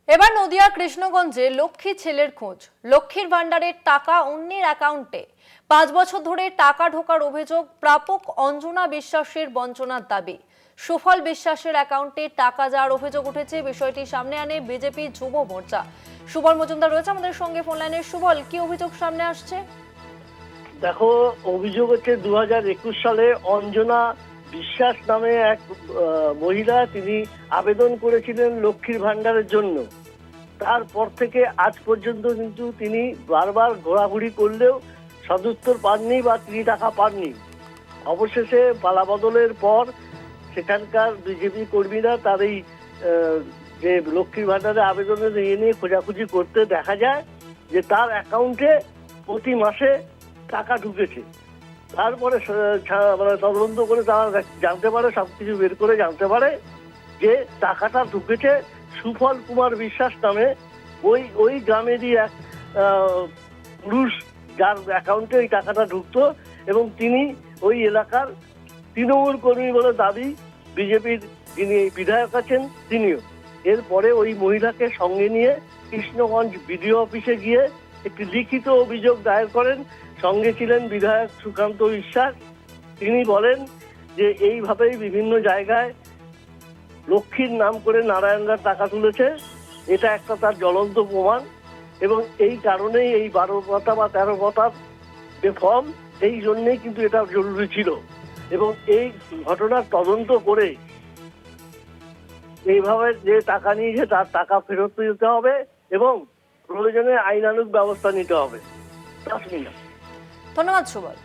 এবার নদিয়া কৃষ্ণগঞ্জে লক্ষ্মী ছেলের খোঁজ। লক্ষ্মীর ভান্ডারের টাকা অন্যের অ্যাকাউন্টে 5 বছর ধরে টাকা ঢোকার অভিযোগ। প্রাপক অঞ্জনা বিশ্বাসের বঞ্চনার দাবি। সুফল বিশ্বাসের অ্যাকাউন্টে টাকা যাওয়ার অভিযোগ উঠেছে। বিষয়টি সামনে আনে বিজেপি যুব মোর্চা। সুবল মজুমদার রয়েছে আমাদের সঙ্গে ফোন লাইনে। সুবল, কি অভিযোগ সামনে আসছে? দেখো, অভিযোগ হচ্ছে 2021 সালে অঞ্জনা বিশ্বাস নামে এক মহিলা, তিনি আবেদন করেছিলেন লক্ষ্মীর ভান্ডারের জন্য। তারপর থেকে আজ পর্যন্ত কিন্তু তিনি বারবার ঘোরাঘুরি করলেও সদুত্তর পাননি বা তিনি টাকা পাননি। অবশেষে পালাবদলের পর সেখানকার বিজেপি কর্মীরা তার এই যে লক্ষ্মীর ভান্ডারের আবেদনের নিয়ে খোঁজাখুঁজি করতে দেখা যায় যে তার অ্যাকাউন্টে প্রতি মাসে টাকা ঢুকেছে। তারপরে মানে তদন্ত করে তারা জানতে পারে, সবকিছু বের করে জানতে পারে যে টাকাটা ঢুকেছে সুফল কুমার বিশ্বাস নামে ওই গ্রামেরই এক পুরুষ, যার অ্যাকাউন্টে এই টাকাটা ঢুকতো, এবং তিনি ওই এলাকার তৃণমূল কর্মী বলে দাবি বিজেপির যিনি বিধায়ক আছেন তিনিও। এরপরে ওই মহিলাকে সঙ্গে নিয়ে কৃষ্ণগঞ্জ বিডিও অফিসে গিয়ে একটি লিখিত অভিযোগ দায়ের করেন। সঙ্গে ছিলেন বিধায়ক সুকান্ত বিশ্বাস। তিনি বলেন যে এইভাবেই বিভিন্ন জায়গায় লক্ষ্মীর নাম করে নারায়ণরা টাকা তুলেছে। এটা একটা তার জ্বলন্ত প্রমাণ, এবং এই কারণেই এই 12 পাতা বা 13 পাতার যে ফর্ম, এই জন্যেই কিন্তু এটা জরুরি ছিল। এবং এই ঘটনার তদন্ত করে এইভাবে যে টাকা নিয়েছে তার টাকা ফেরত দিতে হবে এবং প্রয়োজনে আইনানুগ ব্যবস্থা নিতে হবে। ধন্যবাদ সুবল।